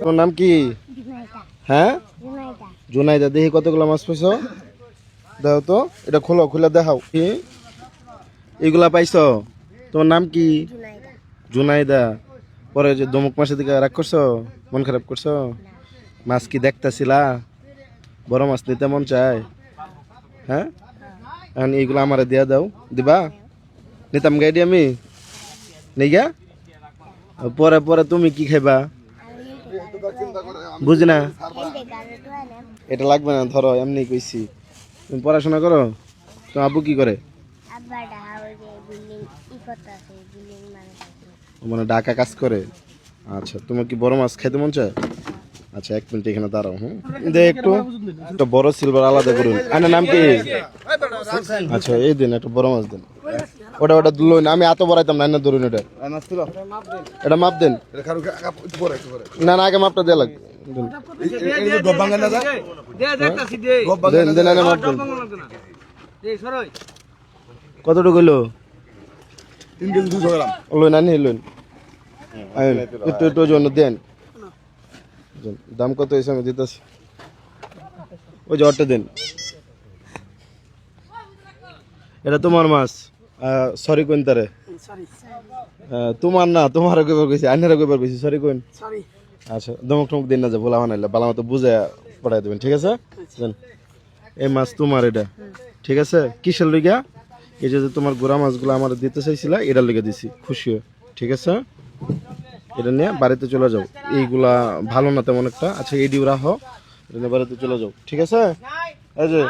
তোর নাম কি? হ্যাঁ জুনাইদা। দেখি কতগুলো মাছ পাইছো, দাও তো, এটা খোলো, খুলে দেখাও। কি এগুলা পাইছো? তোমার নাম কি? জুনাইদা। পরে যে দমুক মাসের দিকে রাগ করছো, মন খারাপ করছো? মাছ কি দেখতেছিলা? বড় মাছ নিতে মন চায়? হ্যাঁ, এখন এইগুলো আমারে দিয়া দাও। দিবা? নিতাম গাইডি আমি নেই গা। পরে পরে তুমি কি খাইবা? বুঝি না, এটা লাগবে না, ধরো এমনি কইছি। তুমি পড়াশোনা করো? তো আব্বু কি করে? মানে ঢাকা কাজ করে। আচ্ছা, তোমার কি বড় মাছ খাইতে মন চায়? আচ্ছা, এক মিনিট এখানে দাঁড়াও। হ্যাঁ, একটু একটা বড় সিলভার আলাদা করুন। আপনার নাম কি? আচ্ছা, এই দিন একটা বড় মাছ দিন। ওটা ওটা দুলো না, আমি এত বড়াইতাম না, ধরুন। এটা এটা মাপ দেন। না না, আগে মাপটা দেওয়া লাগবে। কতটুকু হইলো? 3 কেজি 200 গ্রাম লইন আনি লইন, একটু একটু জন্য দেন। দাম কত হয়েছে আমি দিতেছি। ওই যে অটটা দেন। এটা তোমার মাছ, সরি কোন তারে? তোমার না, তোমার কইবার কইছি, আইনারা কইবার কইছি, সরি কোন? আচ্ছা, দমক টমক দিন না, যে ভোলা বানাইলে বালা মতো বুঝে পড়াই দেবেন, ঠিক আছে? এই মাছ তোমার, এটা ঠিক আছে? কিসের লইগা? এই যে তোমার গোড়া মাছগুলো আমার দিতে চাইছিলা, এটার লেগে দিছি, খুশি হয়ে, ঠিক আছে? এটা নিয়ে বাড়িতে চলে যাও। এইগুলা ভালো না তেমন একটা। আচ্ছা, এই ডিউ রাখো, এটা নিয়ে বাড়িতে চলে যাও, ঠিক আছে? এই যে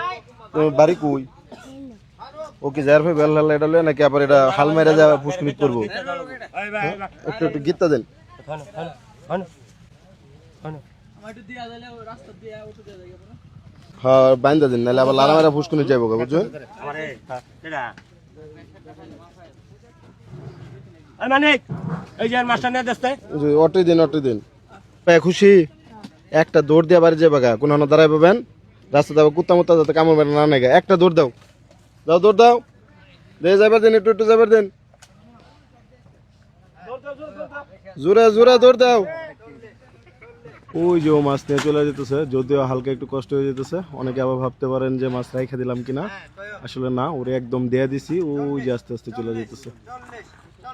তুমি বাড়ি কই? ওকে যার ভাই বেল হাল এটা লয় নাকি আবার এটা হাল মেরে যা পুষ্করিত করবো? একটু একটু গীতটা দেন। হ্যাঁ, বাইন্দা দিন, নাহলে আবার লারা মেরা পুষ্করিত যাইব, বুঝছেন? অটোই দিন, অটোই দিন। খুশি? একটা দৌড় দিয়ে বাড়ি যাবে, কোনো দাঁড়াই পাবেন রাস্তা যাবো, কুত্তা মুত্তা যাতে কামড় বেড়া না নেগা। একটা দৌড় দাও, দাও দৌড় দাও, দিয়ে যাবার দিন, একটু একটু যাবার দিন, জোরে জোরে দৌড় দাও। ওই যে ও মাছ নিয়ে চলে যেতেছে, যদিও হালকা একটু কষ্ট হয়ে যেতেছে। অনেকে আবার ভাবতে পারেন যে মাছ রাইখা দিলাম কিনা, আসলে না, ওরে একদম দিয়ে দিছি। ওই যে আস্তে আস্তে চলে যেতেছে।